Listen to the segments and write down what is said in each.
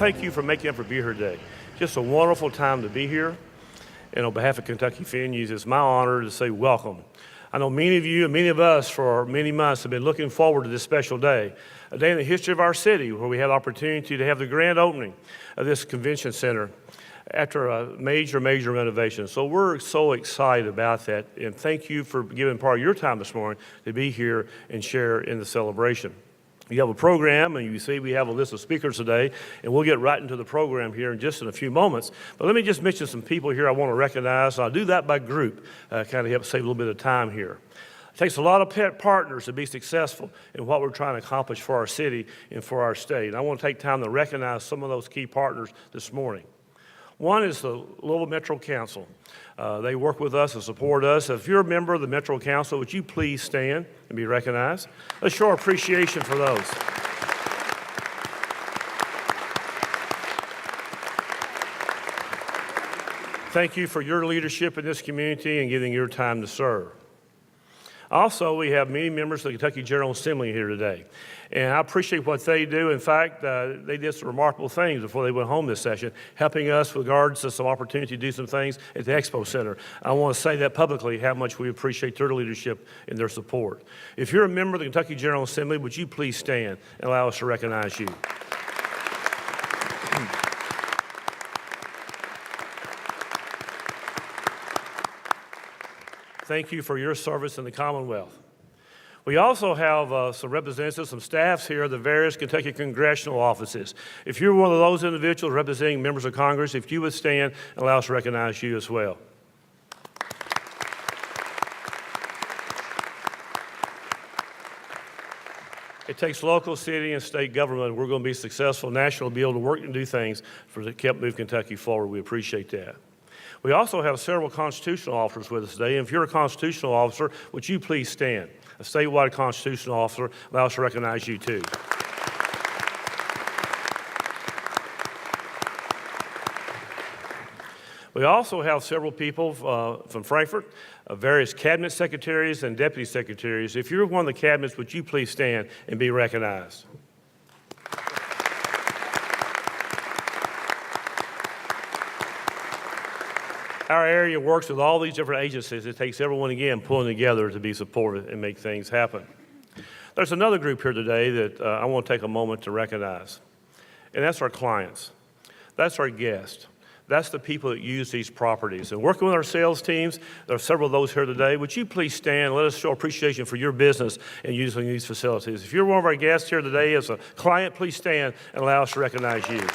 thank you for making up for being here today. Just a wonderful time to be here. And on behalf of Kentucky Venues, it's my honor to say welcome. I know many of you and many of us for many months have been looking forward to this special day, a day in the history of our city where we have the opportunity to have the grand opening of this convention center after a major renovation. So we're so excited about that, and thank you for giving part of your time this morning to be here and share in the celebration. You have a program, and you see we have a list of speakers today, and we'll get right into the program here in just in a few moments. But let me just mention some people here I want to recognize. I'll do that by group, kind of help save a little bit of time here. It takes a lot of partners to be successful in what we're trying to accomplish for our city and for our state. And I want to take time to recognize some of those key partners this morning. One is the Louisville Metro Council. They work with us and support us. If you're a member of the Metro Council, would you please stand and be recognized? Let's show our appreciation for those. Thank you for your leadership in this community and giving your time to serve. Also, we have many members of the Kentucky General Assembly here today, and I appreciate what they do. In fact, they did some remarkable things before they went home this session, helping us with regards to some opportunity to do some things at the Expo Center. I want to say that publicly, how much we appreciate their leadership and their support. If you're a member of the Kentucky General Assembly, would you please stand and allow us to recognize you? Thank you for your service in the Commonwealth. We also have some representatives, some staffs here at the various Kentucky congressional offices. If you're one of those individuals representing members of Congress, if you would stand and allow us to recognize you as well. It takes local, city, and state government. We're going to be successful. National will be able to work and do things to help move Kentucky forward. We appreciate that. We also have several constitutional officers with us today. And if you're a constitutional officer, would you please stand? A statewide constitutional officer, allow us to recognize you too. We also have several people from Frankfort, various cabinet secretaries and deputy secretaries. If you're one of the cabinets, would you please stand and be recognized? Our area works with all these different agencies. It takes everyone, again, pulling together to be supportive and make things happen. There's another group here today that I want to take a moment to recognize, and that's our clients. That's our guests. That's the people that use these properties. And working with our sales teams, there are several of those here today. Would you please stand and let us show appreciation for your business in using these facilities? If you're one of our guests here today as a client, please stand and allow us to recognize you.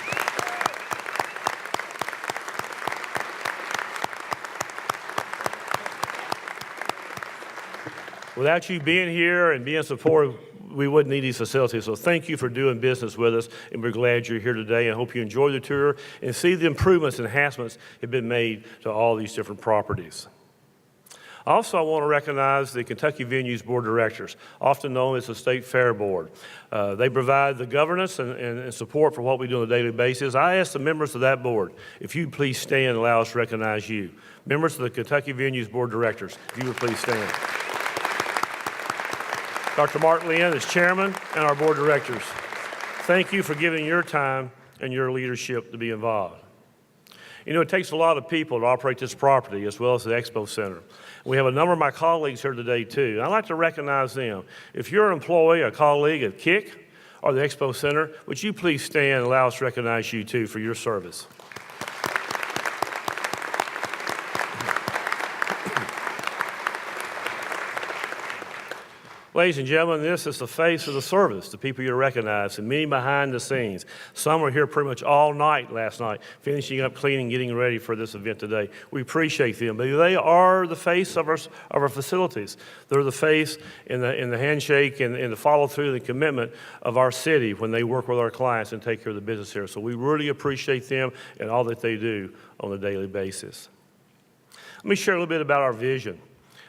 Without you being here and being supportive, we wouldn't need these facilities. So thank you for doing business with us, and we're glad you're here today. I hope you enjoy the tour and see the improvements and enhancements that have been made to all these different properties. Also, I want to recognize the Kentucky Venues Board of Directors, often known as the State Fair Board. They provide the governance and support for what we do on a daily basis. I ask the members of that board, if you please stand and allow us to recognize you. Members of the Kentucky Venues Board of Directors, if you would please stand. Dr. Mark Lynn is chairman and our board of directors. Thank you for giving your time and your leadership to be involved. You know, it takes a lot of people to operate this property as well as the Expo Center. We have a number of my colleagues here today too. I'd like to recognize them. If you're an employee, a colleague at KICC or the Expo Center, would you please stand and allow us to recognize you too for your service? Ladies and gentlemen, this is the face of the service, the people you recognize, and many behind the scenes. Some were here pretty much all night last night, finishing up cleaning, getting ready for this event today. We appreciate them, but they are the face of our facilities. They're the face in the handshake and the follow-through and the commitment of our city when they work with our clients and take care of the business here. So we really appreciate them and all that they do on a daily basis. Let me share a little bit about our vision.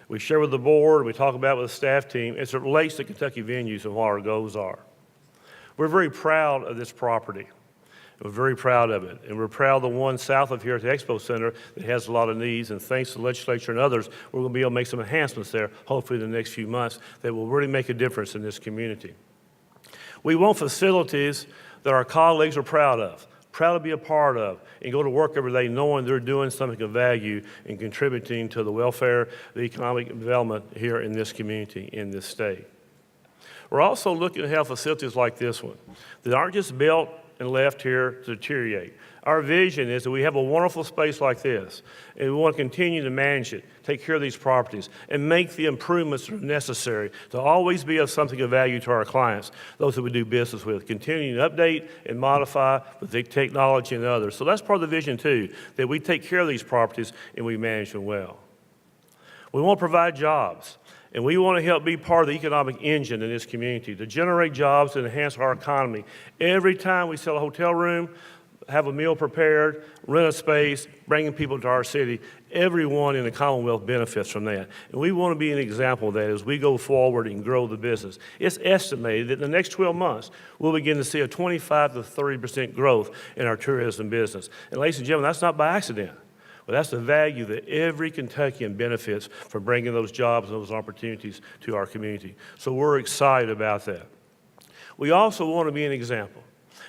We share with the board, we talk about it with the staff team as it relates to Kentucky Venues and what our goals are. We're very proud of this property. We're very proud of it. And we're proud of the one south of here at the Expo Center that has a lot of needs. And thanks to the legislature and others, we're going to be able to make some enhancements there, hopefully in the next few months, that will really make a difference in this community. We want facilities that our colleagues are proud of proud to be a part of, and go to work every day knowing they're doing something of value and contributing to the welfare, the economic development here in this community, in this state. We're also looking to have facilities like this one that aren't just built and left here to deteriorate. Our vision is that we have a wonderful space like this, and we want to continue to manage it, take care of these properties, and make the improvements that are necessary to always be of something of value to our clients, those that we do business with, continuing to update and modify with the technology and others. So that's part of the vision too, that we take care of these properties and we manage them well. We want to provide jobs. And we want to help be part of the economic engine in this community to generate jobs and enhance our economy. Every time we sell a hotel room, have a meal prepared, rent a space, bringing people to our city, everyone in the Commonwealth benefits from that. And we want to be an example of that as we go forward and grow the business. It's estimated that in the next 12 months, we'll begin to see a 25 to 30% growth in our tourism business. And ladies and gentlemen, that's not by accident. But that's the value that every Kentuckian benefits from bringing those jobs and those opportunities to our community. So we're excited about that. We also want to be an example.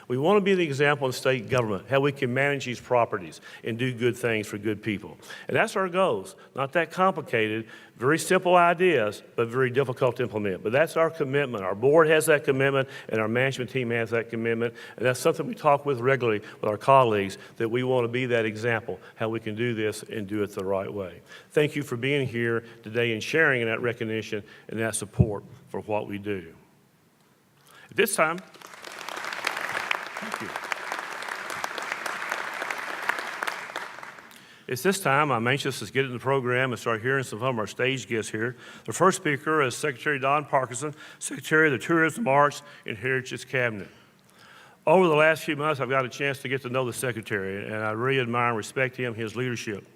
We want to be the example in state government, how we can manage these properties and do good things for good people. And that's our goals. Not that complicated, very simple ideas, but very difficult to implement. But that's our commitment. Our board has that commitment, and our management team has that commitment. And that's something we talk with regularly with our colleagues, that we want to be that example, how we can do this and do it the right way. Thank you for being here today and sharing that recognition and that support for what we do. At this time, thank you. It's this time I'm anxious to get into the program and start hearing some of our stage guests here. The first speaker is Secretary Don Parkinson, Secretary of the Tourism, Arts, and Heritage Cabinet. Over the last few months, I've got a chance to get to know the Secretary, and I really admire and respect him, his leadership.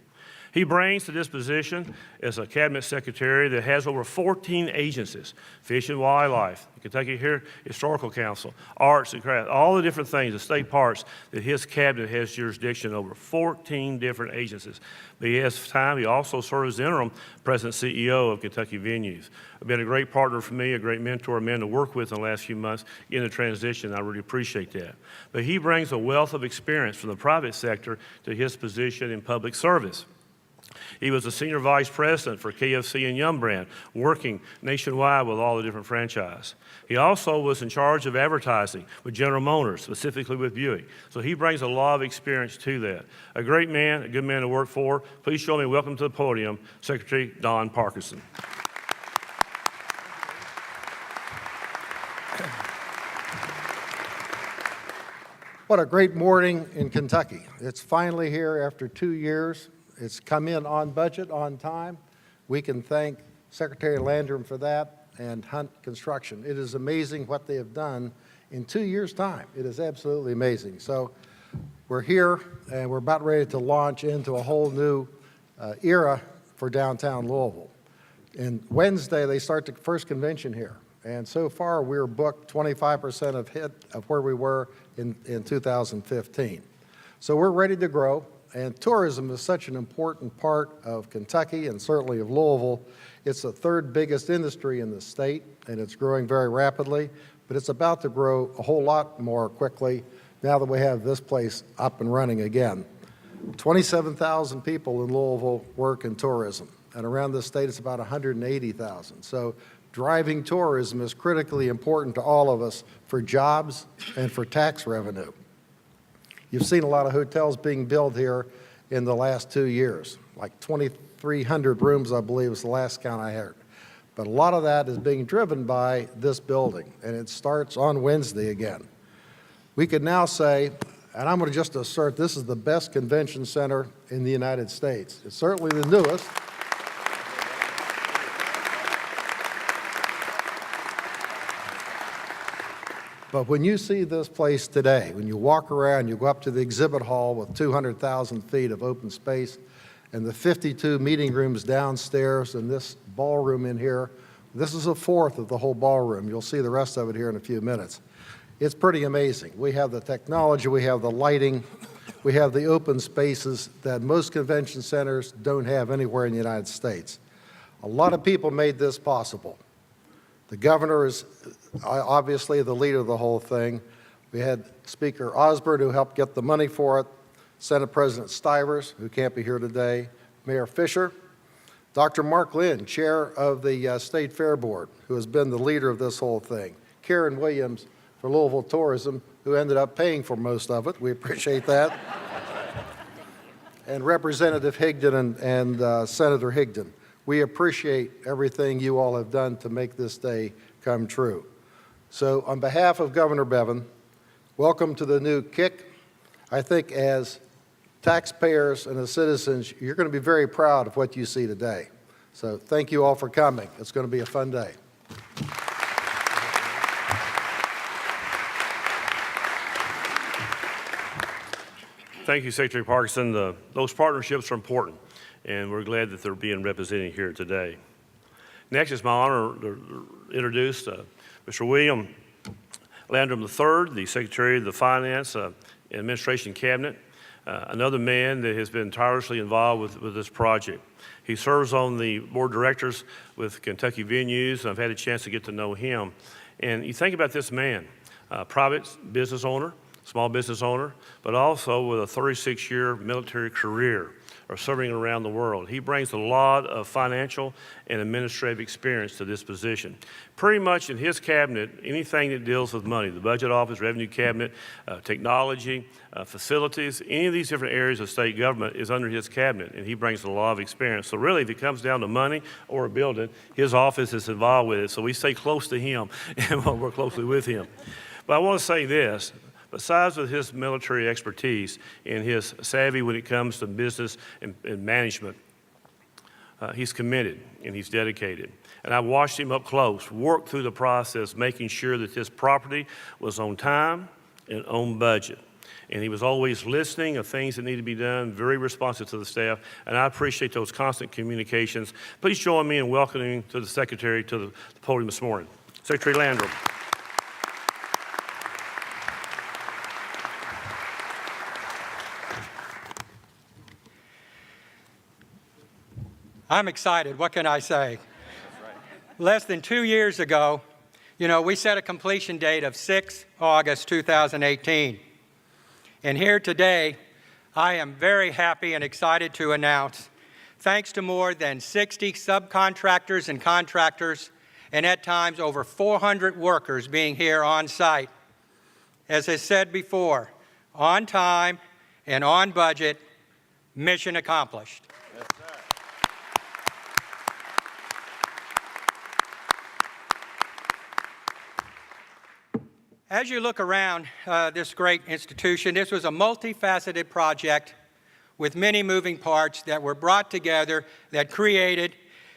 He brings to this position as a cabinet secretary that has over 14 agencies: Fish and Wildlife, the Kentucky Historical Council, Arts and Crafts, all the different things, the state parks that his cabinet has jurisdiction over, 14 different agencies. But he has time. He also serves as interim president CEO of Kentucky Venues. Been a great partner for me, a great mentor, a man to work with in the last few months in the transition. I really appreciate that. But he brings a wealth of experience from the private sector to his position in public service. He was a senior vice president for KICC and Yum Brand, working nationwide with all the different franchises. He also was in charge of advertising with General Motors, specifically with Buick. So he brings a lot of experience to that. A great man, a good man to work for. Please join me, welcome to the podium, Secretary Don Parkinson. What a great morning in Kentucky. It's finally here after 2 years. It's come in on budget, on time. We can thank Secretary Landrum for that and Hunt Construction. It is amazing what they have done in 2 years' time. It is absolutely amazing. So we're here and we're about ready to launch into a whole new era for downtown Louisville. And Wednesday, they start the first convention here. And so far, we're booked 25% of where we were in 2015. So we're ready to grow. And tourism is such an important part of Kentucky and certainly of Louisville. It's the third biggest industry in the state, and it's growing very rapidly, but it's about to grow a whole lot more quickly now that we have this place up and running again. 27,000 people in Louisville work in tourism, and around the state it's about 180,000. So driving tourism is critically important to all of us for jobs and for tax revenue. You've seen a lot of hotels being built here in the last 2 years, like 2,300 rooms, I believe, is the last count I heard. But a lot of that is being driven by this building, and it starts on Wednesday again. We could now say, and I'm going to just assert, this is the best convention center in the United States. It's certainly the newest. But when you see this place today, when you walk around, you go up to the exhibit hall with 200,000 feet of open space and the 52 meeting rooms downstairs and this ballroom in here, this is a fourth of the whole ballroom. You'll see the rest of it here in a few minutes. It's pretty amazing. We have the technology, we have the lighting, we have the open spaces that most convention centers don't have anywhere in the United States. A lot of people made this possible. The governor is obviously the leader of the whole thing, We had Speaker Osborne, who helped get the money for it, Senate President Stivers, who can't be here today, Mayor Fischer, Dr. Mark Lynn, Chair of the State Fair Board, who has been the leader of this whole thing, Karen Williams for Louisville Tourism, who ended up paying for most of it. We appreciate that. And Representative Higdon and Senator Higdon. We appreciate everything you all have done to make this day come true. So on behalf of Governor Bevin, welcome to the new KICC. I think as taxpayers and as citizens, you're going to be very proud of what you see today. So thank you all for coming. It's going to be a fun day. Thank you, Secretary Parkinson. Those partnerships are important, and we're glad that they're being represented here today. Next, it's my honor to introduce Mr. William Landrum III, the Secretary of the Finance and Administration Cabinet, another man that has been tirelessly involved with this project. He serves on the board of directors with Kentucky Venues, and I've had a chance to get to know him. And you think about this man, private business owner, small business owner, but also with a 36-year military career or serving around the world. He brings a lot of financial and administrative experience to this position. Pretty much in his cabinet, anything that deals with money, the budget office, revenue cabinet, technology, facilities, any of these different areas of state government is under his cabinet, and he brings a lot of experience. So really, if it comes down to money or a building, his office is involved with it. So we stay close to him and we'll work closely with him. But I want to say this. Besides with his military expertise and his savvy when it comes to business and management, he's committed and he's dedicated. And I watched him up close, work through the process, making sure that this property was on time and on budget. And he was always listening of things that need to be done, very responsive to the staff, and I appreciate those constant communications. Please join me in welcoming to the Secretary to the podium this morning. Secretary Landrum. I'm excited. What can I say? Less than 2 years ago, we set a completion date of 6 August 2018. And here today, I am very happy and excited to announce, thanks to more than 60 subcontractors and contractors, and at times over 400 workers being here on site, as I said before, on time and on budget, mission accomplished. Yes, sir. As you look around this great institution, this was a multifaceted project with many moving parts that were brought together that created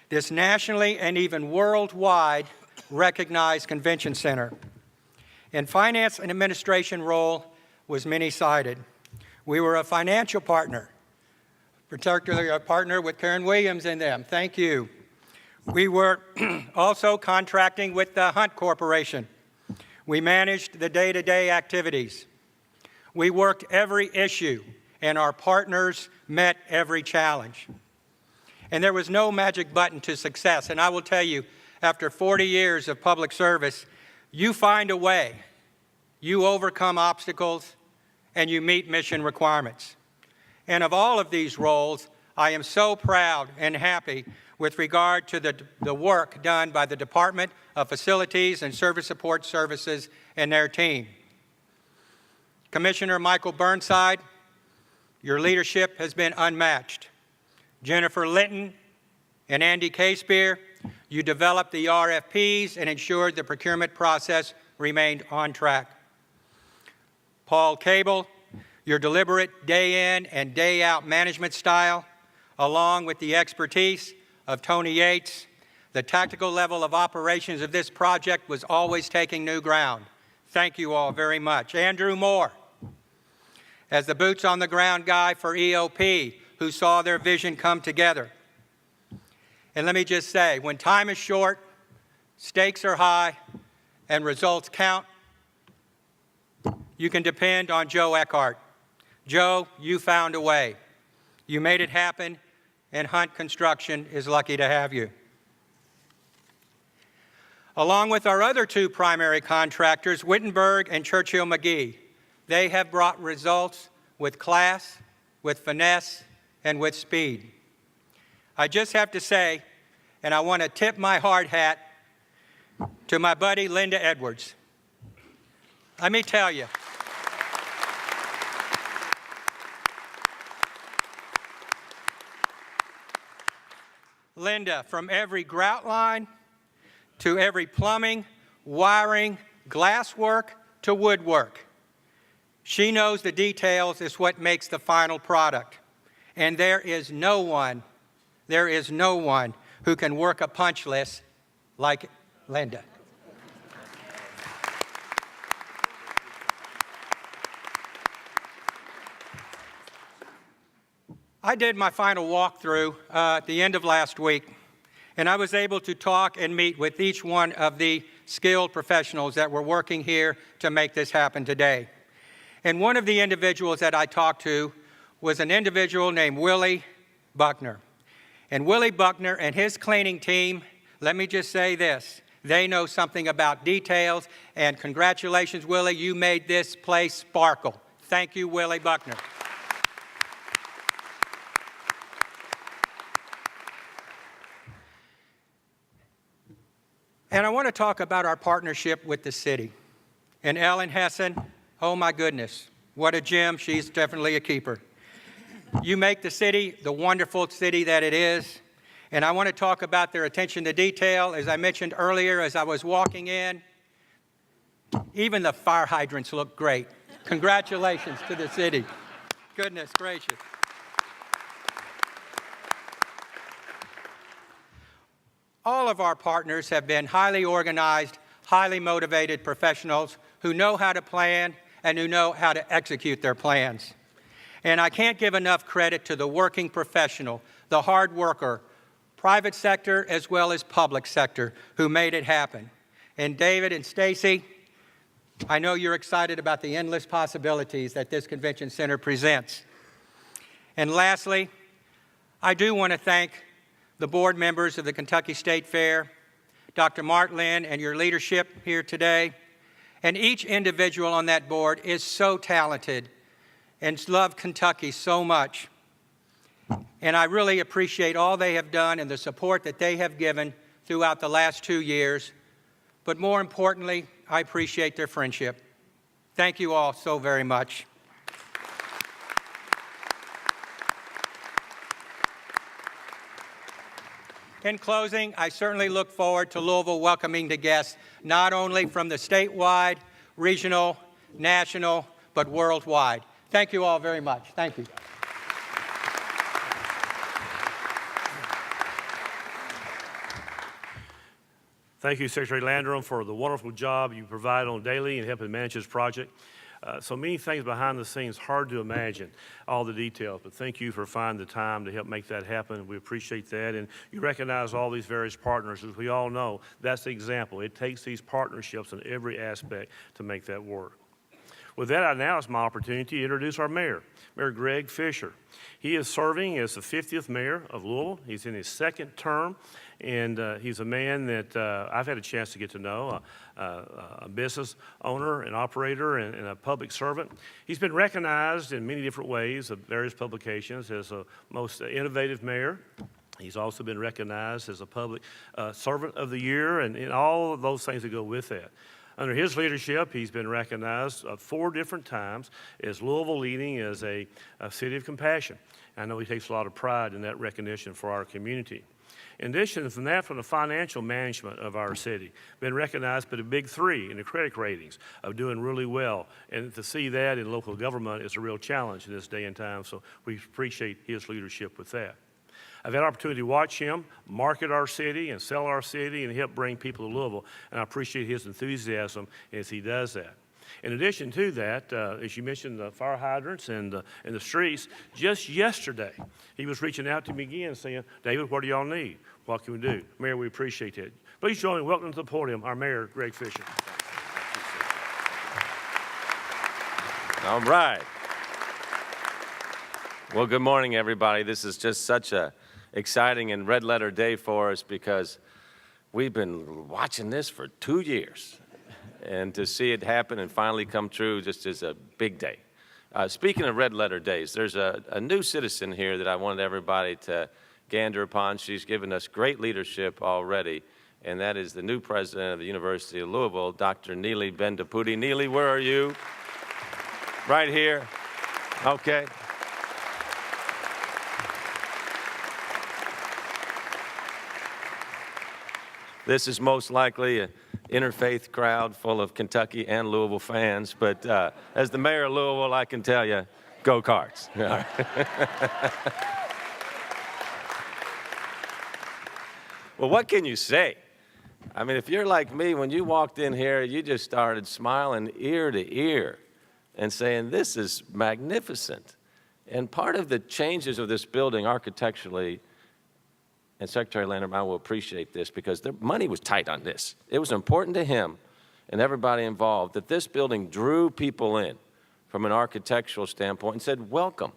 this nationally and even worldwide recognized convention center. And finance and administration role was many-sided. We were a financial partner, particularly a partner with Karen Williams and them. Thank you. We were also contracting with the Hunt Corporation. We managed the day-to-day activities. We worked every issue, and our partners met every challenge. And there was no magic button to success. And I will tell you, after 40 years of public service, you find a way. You overcome obstacles, and you meet mission requirements. And of all of these roles, I am so proud and happy with regard to the work done by the Department of Facilities and Service Support Services and their team. Commissioner Michael Burnside, your leadership has been unmatched. Jennifer Linton and Andy Casebeer, you developed the RFPs and ensured the procurement process remained on track. Paul Cable, your deliberate day in and day out management style, along with the expertise of Tony Yates, the tactical level of operations of this project was always taking new ground. Thank you all very much. Andrew Moore, as the boots on the ground guy for EOP, who saw their vision come together. And let me just say, when time is short, stakes are high, and results count, you can depend on Joe Eckhart. Joe, you found a way. You made it happen, and Hunt Construction is lucky to have you. Along with our other two primary contractors, Wittenberg and Churchill McGee, they have brought results with class, with finesse, and with speed. I just have to say, and I want to tip my hard hat to my buddy Linda Edwards. Let me tell you, Linda, from every grout line to every plumbing, wiring, glasswork to woodwork, she knows the details is what makes the final product. And there is no one who can work a punch list like Linda. I did my final walkthrough at the end of last week, and I was able to talk and meet with each one of the skilled professionals that were working here to make this happen today. And one of the individuals that I talked to was an individual named Willie Buckner. And Willie Buckner and his cleaning team, let me just say this, they know something about details, and congratulations, Willie, you made this place sparkle. Thank you, Willie Buckner. And I want to talk about our partnership with the city. And Ellen Hessen, oh my goodness, what a gem. She's definitely a keeper. You make the city the wonderful city that it is. And I want to talk about their attention to detail. As I mentioned earlier, as I was walking in, even the fire hydrants look great. Congratulations to the city. Goodness gracious. All of our partners have been highly organized, highly motivated professionals who know how to plan and who know how to execute their plans. And I can't give enough credit to the working professional, the hard worker, private sector as well as public sector, who made it happen. And David and Stacy, I know you're excited about the endless possibilities that this convention center presents. And lastly, I do want to thank the board members of the Kentucky State Fair, Dr. Martlin, and your leadership here today. And each individual on that board is so talented and love Kentucky so much. And I really appreciate all they have done and the support that they have given throughout the last 2 years. But more importantly, I appreciate their friendship. Thank you all so very much. In closing, I certainly look forward to Louisville welcoming the guests, not only from the statewide, regional, national, but worldwide. Thank you all very much. Thank you. Thank you, Secretary Landrum, for the wonderful job you provide on daily and helping manage this project. So many things behind the scenes, hard to imagine all the details, but thank you for finding the time to help make that happen. We appreciate that, and you recognize all these various partners. As we all know, that's the example. It takes these partnerships in every aspect to make that work. With that, now it's my opportunity to introduce our mayor, Mayor Greg Fischer. He is serving as the 50th mayor of Louisville. He's in his second term, and he's a man that I've had a chance to get to know, a business owner, an operator, and a public servant. He's been recognized in many different ways of various publications as the most innovative mayor. He's also been recognized as a public servant of the year, and all of those things that go with that. Under his leadership, he's been recognized 4 different times as Louisville leading as a city of compassion. I know he takes a lot of pride in that recognition for our community. In addition from that, from the financial management of our city, been recognized by the big 3 in the credit ratings of doing really well. And to see that in local government is a real challenge in this day and time, so we appreciate his leadership with that. I've had an opportunity to watch him market our city and sell our city and help bring people to Louisville, and I appreciate his enthusiasm as he does that. In addition to that, as you mentioned, the fire hydrants and the streets, just yesterday, he was reaching out to me again saying, David, what do y'all need? What can we do? Mayor, we appreciate that. Please join me in welcoming to the podium our Mayor, Greg Fischer. All right. Well, good morning, everybody. This is just such a exciting and red letter day for us because we've been watching this for 2 years. And to see it happen and finally come true just is a big day. Speaking of red letter days, there's a new citizen here that I wanted everybody to gander upon. She's given us great leadership already, and that is the new president of the University of Louisville, Dr. Neely Bendapudi. Neely, where are you? Right here. Okay. This is most likely an interfaith crowd full of Kentucky and Louisville fans, but as the mayor of Louisville, I can tell you, go Cards. Well, what can you say? I mean, if you're like me, when you walked in here, you just started smiling ear to ear and saying, this is magnificent. And part of the changes of this building architecturally, and Secretary Landrum, I will appreciate this because the money was tight on this. It was important to him and everybody involved that this building drew people in from an architectural standpoint and said, welcome,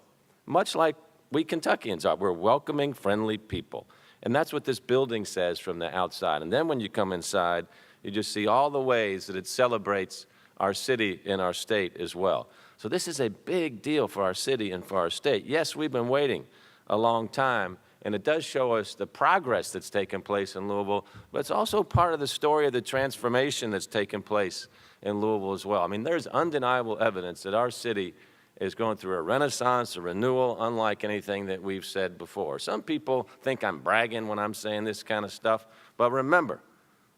much like we Kentuckians are. We're welcoming, friendly people. And that's what this building says from the outside. And then when you come inside, you just see all the ways that it celebrates our city and our state as well. So this is a big deal for our city and for our state. Yes, we've been waiting a long time, and it does show us the progress that's taken place in Louisville, but it's also part of the story of the transformation that's taken place in Louisville as well. I mean, there's undeniable evidence that our city is going through a renaissance, a renewal, unlike anything that we've said before. Some people think I'm bragging when I'm saying this kind of stuff, but remember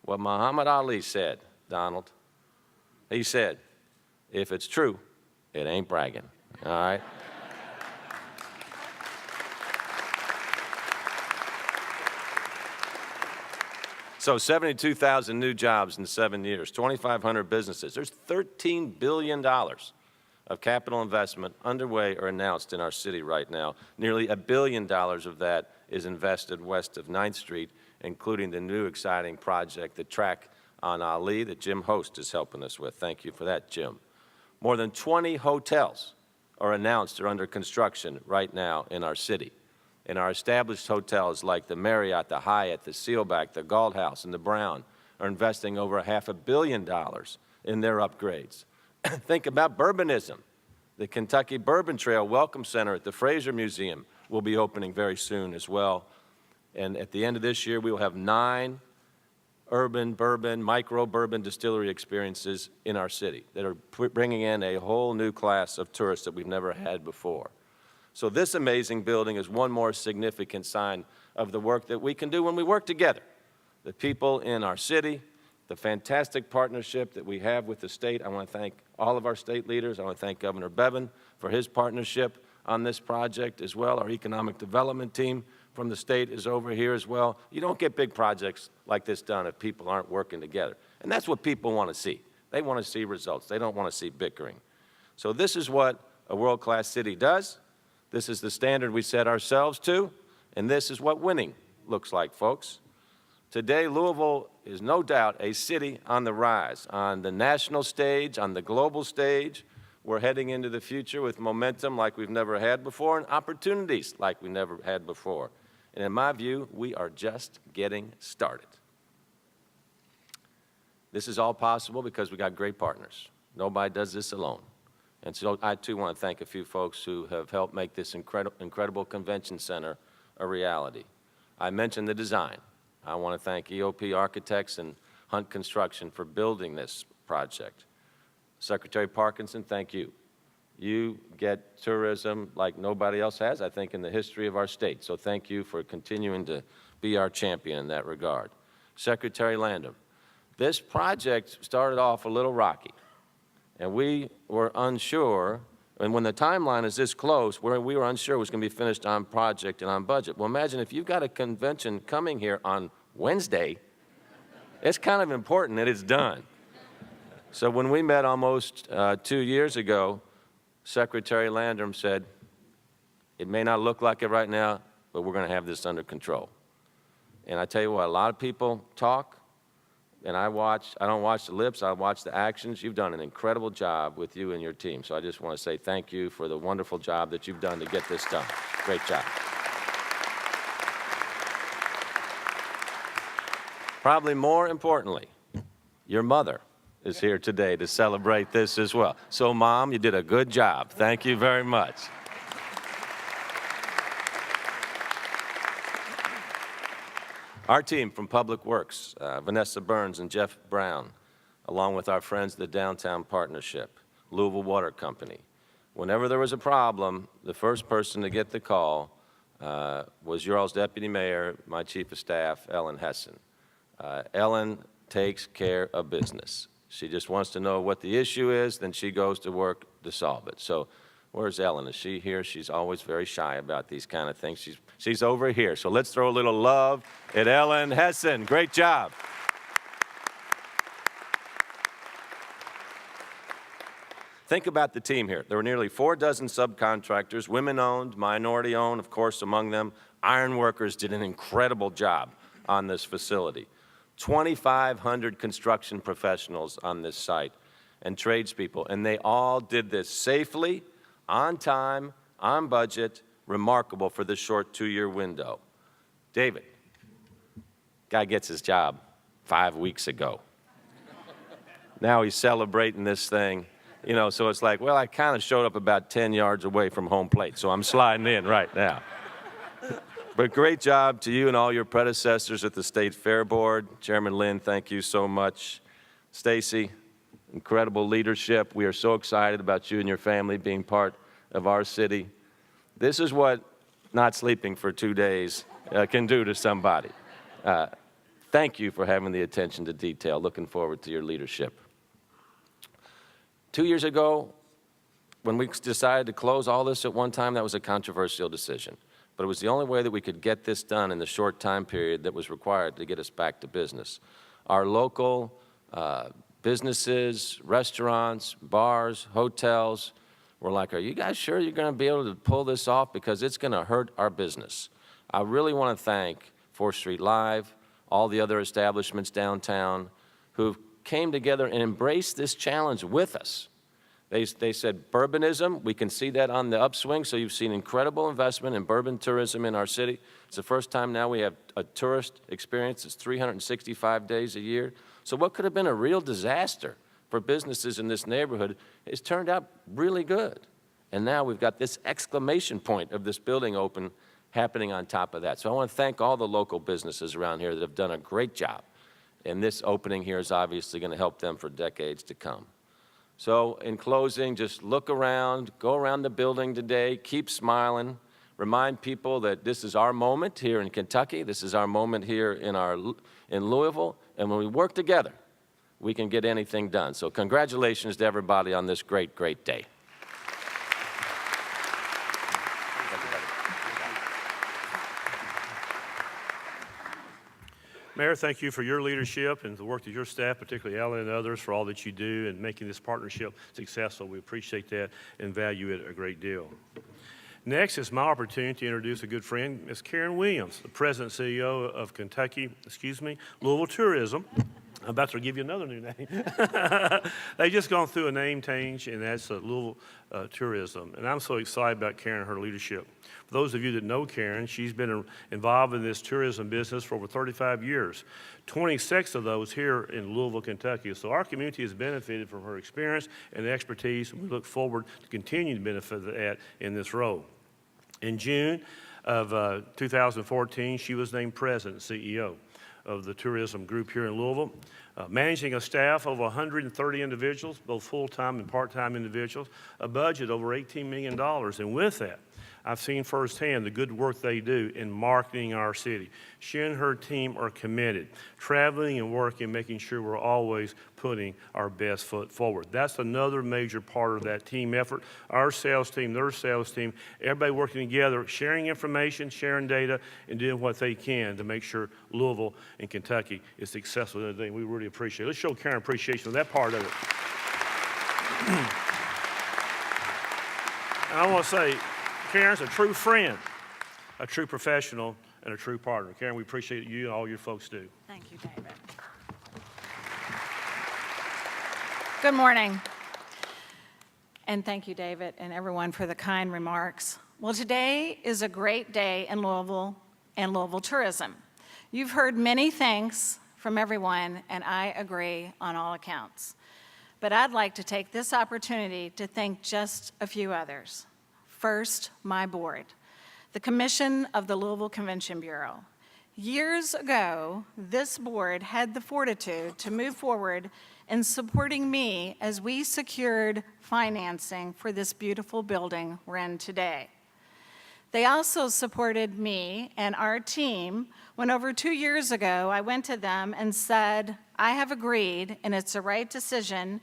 what Muhammad Ali said, Donald. He said, if it's true, it ain't bragging, all right? So 72,000 new jobs in 7 years, 2,500 businesses. There's $13 billion of capital investment underway or announced in our city right now. Nearly $1 billion of that is invested west of 9th Street, including the new exciting project, the track on Ali that Jim Host is helping us with. Thank you for that, Jim. More than 20 hotels are announced or under construction right now in our city. And our established hotels like the Marriott, the Hyatt, the Sealback, the Galt House, and the Brown are investing over $500 million in their upgrades. Think about bourbonism. The Kentucky Bourbon Trail Welcome Center at the Fraser Museum will be opening very soon as well. And at the end of this year, we will have 9 urban bourbon, micro bourbon distillery experiences in our city that are bringing in a whole new class of tourists that we've never had before. So this amazing building is one more significant sign of the work that we can do when we work together. The people in our city, the fantastic partnership that we have with the state. I want to thank all of our state leaders. I want to thank Governor Bevin for his partnership on this project as well. Our economic development team from the state is over here as well. You don't get big projects like this done if people aren't working together. And that's what people want to see. They want to see results. They don't want to see bickering. So this is what a world-class city does. This is the standard we set ourselves to, and this is what winning looks like, folks. Today, Louisville is no doubt a city on the rise, on the national stage, on the global stage. We're heading into the future with momentum like we've never had before and opportunities like we never had before. And in my view, we are just getting started. This is all possible because we got great partners. Nobody does this alone. And so I, too, want to thank a few folks who have helped make this incredible convention center a reality. I mentioned the design. I want to thank EOP Architects and Hunt Construction for building this project. Secretary Parkinson, thank you. You get tourism like nobody else has, I think, in the history of our state. So thank you for continuing to be our champion in that regard. Secretary Landrum, this project started off a little rocky. And we were unsure, and when the timeline is this close, we were unsure it was going to be finished on project and on budget. Well, imagine if you've got a convention coming here on Wednesday, it's kind of important that it's done. So when we met almost 2 years ago, Secretary Landrum said, it may not look like it right now, but we're going to have this under control. And I tell you what, a lot of people talk, and I don't watch the lips, I watch the actions. You've done an incredible job with you and your team. So I just want to say thank you for the wonderful job that you've done to get this done. Great job. Probably more importantly, your mother is here today to celebrate this as well. So, Mom, you did a good job. Thank you very much. Our team from Public Works, Vanessa Burns and Jeff Brown, along with our friends, the Downtown Partnership, Louisville Water Company. Whenever there was a problem, the first person to get the call was your all's deputy mayor, my chief of staff, Ellen Hessen. Ellen takes care of business. She just wants to know what the issue is, then she goes to work to solve it. So where's Ellen? Is she here? She's always very shy about these kind of things. She's over here. So let's throw a little love at Ellen Hessen. Great job. Think about the team here. There were nearly 4 dozen subcontractors, women-owned, minority-owned, of course, among them. Iron workers did an incredible job on this facility. 2,500 construction professionals on this site and tradespeople, and they all did this safely, on time, on budget, remarkable for this short 2-year window. David, guy gets his job 5 weeks ago. Now he's celebrating this thing. You know, so it's like, well, I kind of showed up about 10 yards away from home plate, so I'm sliding in right now. But great job to you and all your predecessors at the State Fair Board. Chairman Lynn, thank you so much. Stacy, incredible leadership. We are so excited about you and your family being part of our city. This is what not sleeping for 2 days can do to somebody. Thank you for having the attention to detail. Looking forward to your leadership. 2 years ago, when we decided to close all this at one time, that was a controversial decision. But it was the only way that we could get this done in the short time period that was required to get us back to business. Our local businesses, restaurants, bars, hotels were like, are you guys sure you're going to be able to pull this off? Because it's going to hurt our business. I really want to thank 4th Street Live, all the other establishments downtown who came together and embraced this challenge with us. They said, bourbonism, we can see that on the upswing, so you've seen incredible investment in bourbon tourism in our city. It's the first time now we have a tourist experience that's 365 days a year. So what could have been a real disaster for businesses in this neighborhood has turned out really good. And now we've got this exclamation point of this building open happening on top of that. So I want to thank all the local businesses around here that have done a great job. And this opening here is obviously going to help them for decades to come. So in closing, just look around, go around the building today, keep smiling, remind people that this is our moment here in Kentucky, this is our moment here in Louisville, and when we work together, we can get anything done. So congratulations to everybody on this great, great day. Mayor, thank you for your leadership and the work of your staff, particularly Ellen and others, for all that you do in making this partnership successful. We appreciate that and value it a great deal. Next, it's my opportunity to introduce a good friend, Ms. Karen Williams, the President and CEO of Louisville Tourism. I'm about to give you another new name. They've just gone through a name change, and that's Louisville Tourism. And I'm so excited about Karen and her leadership. For those of you that know Karen, she's been involved in this tourism business for over 35 years, 26 of those here in Louisville, Kentucky. So our community has benefited from her experience and expertise, and we look forward to continuing to benefit of that in this role. In June of 2014, she was named President and CEO of the tourism group here in Louisville, managing a staff of 130 individuals, both full-time and part-time individuals, a budget over $18 million. And with that, I've seen firsthand the good work they do in marketing our city. She and her team are committed, traveling and working, making sure we're always putting our best foot forward. That's another major part of that team effort. Our sales team, their sales team, everybody working together, sharing information, sharing data, and doing what they can to make sure Louisville and Kentucky is successful in the day. We really appreciate it. Let's show Karen appreciation of that part of it. And I want to say, Karen's a true friend, a true professional, and a true partner. Karen, we appreciate you and all your folks do. Thank you, David. Good morning. And thank you, David, and everyone for the kind remarks. Well, today is a great day in Louisville and Louisville tourism. You've heard many thanks from everyone, and I agree on all accounts. But I'd like to take this opportunity to thank just a few others. First, my board, the Commission of the Louisville Convention Bureau. Years ago, this board had the fortitude to move forward in supporting me as we secured financing for this beautiful building we're in today. They also supported me and our team when over 2 years ago, I went to them and said, I have agreed, and it's the right decision,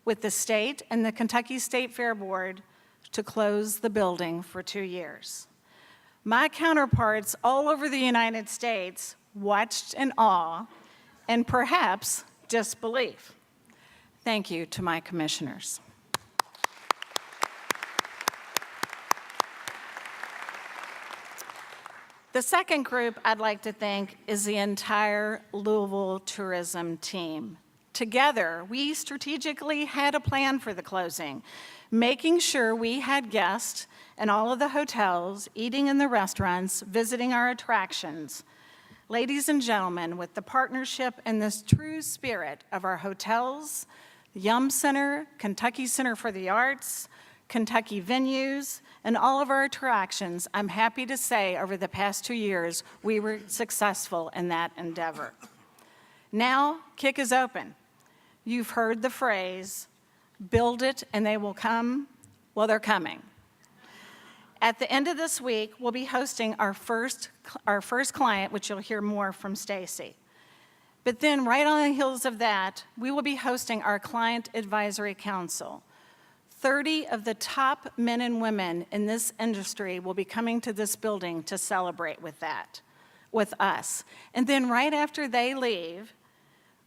with the state and the Kentucky State Fair Board to close the building for 2 years. My counterparts all over the United States watched in awe and perhaps disbelief. Thank you to my commissioners. The second group I'd like to thank is the entire Louisville tourism team. Together, we strategically had a plan for the closing, making sure we had guests in all of the hotels, eating in the restaurants, visiting our attractions. Ladies and gentlemen, with the partnership and this true spirit of our hotels, the Yum Center, Kentucky Center for the Arts, Kentucky Venues, and all of our attractions, I'm happy to say over the past 2 years, we were successful in that endeavor. Now, KICC is open. You've heard the phrase, build it and they will come. Well, they're coming. At the end of this week, we'll be hosting our first client, which you'll hear more from Stacy. But then right on the heels of that, we will be hosting our Client Advisory Council. 30 of the top men and women in this industry will be coming to this building to celebrate with us. And then right after they leave,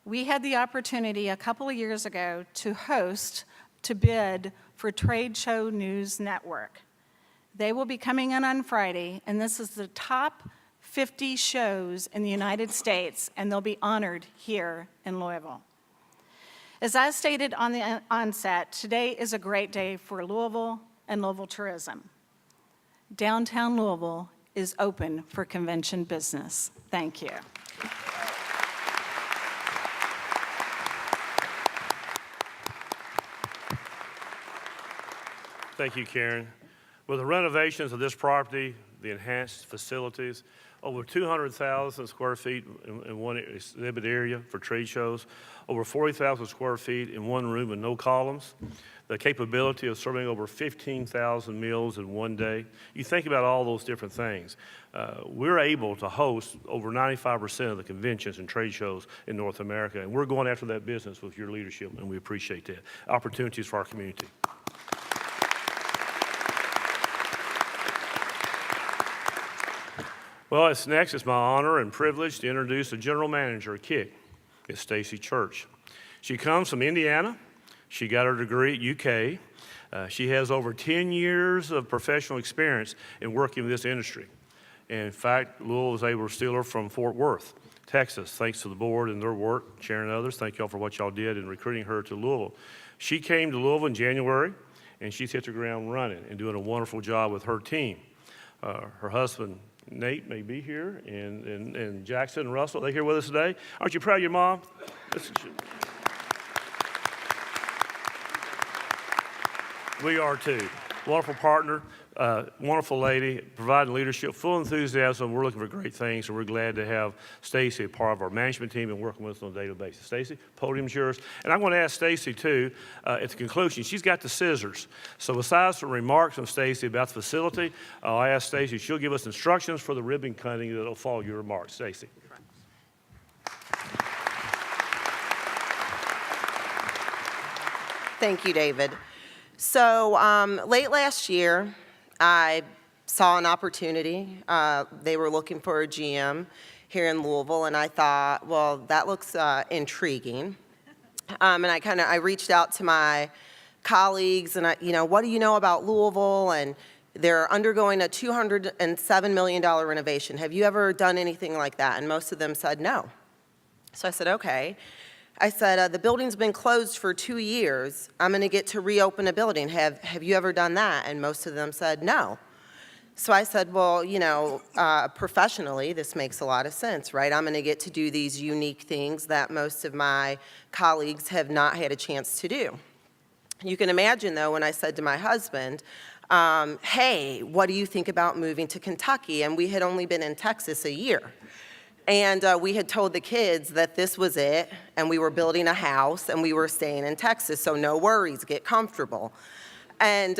we had the opportunity a couple of years ago to bid for Trade Show News Network. They will be coming in on Friday, and this is the top 50 shows in the United States, and they'll be honored here in Louisville. As I stated on the onset, today is a great day for Louisville and Louisville tourism. Downtown Louisville is open for convention business. Thank you. Thank you, Karen. With the renovations of this property, the enhanced facilities, over 200,000 square feet in one exhibit area for trade shows, over 40,000 square feet in one room with no columns, the capability of serving over 15,000 meals in one day. You think about all those different things. We're able to host over 95% of the conventions and trade shows in North America, and we're going after that business with your leadership, and we appreciate that. Opportunities for our community. Well, it's my honor and privilege to introduce the general manager of KICC. It's Stacy Church. She comes from Indiana. She got her degree at UK. She has over 10 years of professional experience in working in this industry. And in fact, Louisville was able to steal her from Fort Worth, Texas, thanks to the board and their work, Sharon and others. Thank y'all for what y'all did in recruiting her to Louisville. She came to Louisville in January, and she's hit the ground running and doing a wonderful job with her team. Her husband, Nate, may be here, and Jackson and Russell, are they here with us today? Aren't you proud of your mom? We are too. Wonderful partner, wonderful lady, providing leadership, full enthusiasm. We're looking for great things, and we're glad to have Stacy a part of our management team and working with us on a daily basis. Stacy, podium's yours. And I'm going to ask Stacy too, at the conclusion, she's got the scissors. So besides the remarks from Stacy about the facility, I'll ask Stacy, she'll give us instructions for the ribbon cutting that'll follow your remarks. Stacy. Thank you, David. So late last year, I saw an opportunity. They were looking for a GM here in Louisville, and I thought, well, that looks intriguing. And I reached out to my colleagues, and what do you know about Louisville? And they're undergoing a $207 million renovation. Have you ever done anything like that? And most of them said no. So I said, okay. I said, the building's been closed for 2 years. I'm going to get to reopen a building. Have you ever done that? And most of them said no. So I said, well, professionally, this makes a lot of sense, right? I'm going to get to do these unique things that most of my colleagues have not had a chance to do. You can imagine, though, when I said to my husband, hey, what do you think about moving to Kentucky? And we had only been in Texas a year. And we had told the kids that this was it, and we were building a house, and we were staying in Texas, so no worries, get comfortable. And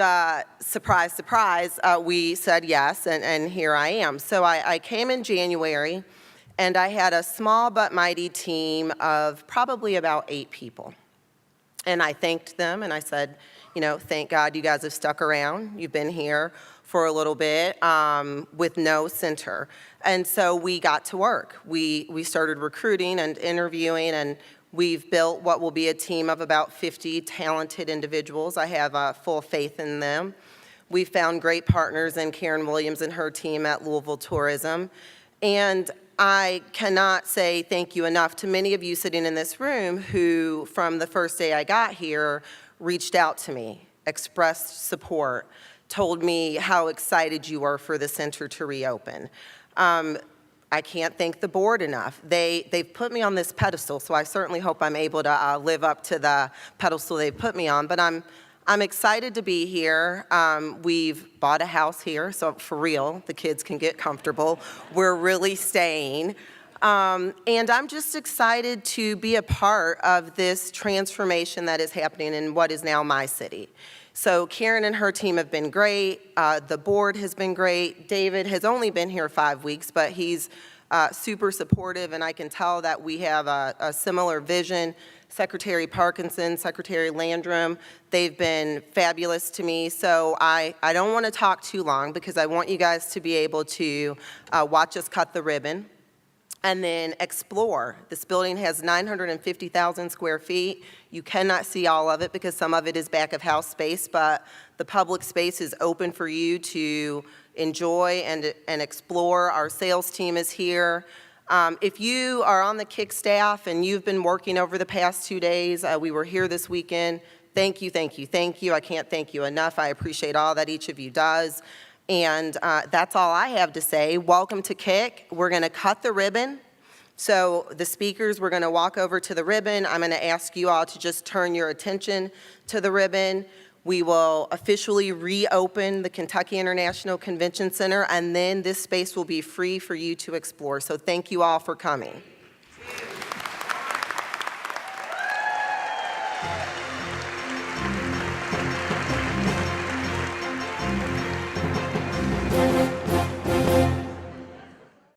surprise, surprise, we said yes, and here I am. So I came in January, and I had a small but mighty team of probably about 8 people. And I thanked them, and I said, thank God you guys have stuck around. You've been here for a little bit with no center. And so we got to work. We started recruiting and interviewing, and we've built what will be a team of about 50 talented individuals. I have full faith in them. We found great partners in Karen Williams and her team at Louisville Tourism. And I cannot say thank you enough to many of you sitting in this room who, from the first day I got here, reached out to me, expressed support, told me how excited you were for the center to reopen. I can't thank the board enough. They've put me on this pedestal, so I certainly hope I'm able to live up to the pedestal they've put me on. But I'm excited to be here. We've bought a house here, so for real, the kids can get comfortable. We're really staying. And I'm just excited to be a part of this transformation that is happening in what is now my city. So Karen and her team have been great. The board has been great. David has only been here 5 weeks, but he's super supportive, and I can tell that we have a similar vision. Secretary Parkinson, Secretary Landrum, they've been fabulous to me. So I don't want to talk too long because I want you guys to be able to watch us cut the ribbon and then explore. This building has 950,000 square feet. You cannot see all of it because some of it is back of house space, but the public space is open for you to enjoy and explore. Our sales team is here. If you are on the KICC staff and you've been working over the past 2 days, we were here this weekend. Thank you, thank you, thank you. I can't thank you enough. I appreciate all that each of you does. And that's all I have to say. Welcome to KICC. We're going to cut the ribbon. So the speakers, we're going to walk over to the ribbon. I'm going to ask you all to just turn your attention to the ribbon. We will officially reopen the Kentucky International Convention Center, and then this space will be free for you to explore. So thank you all for coming.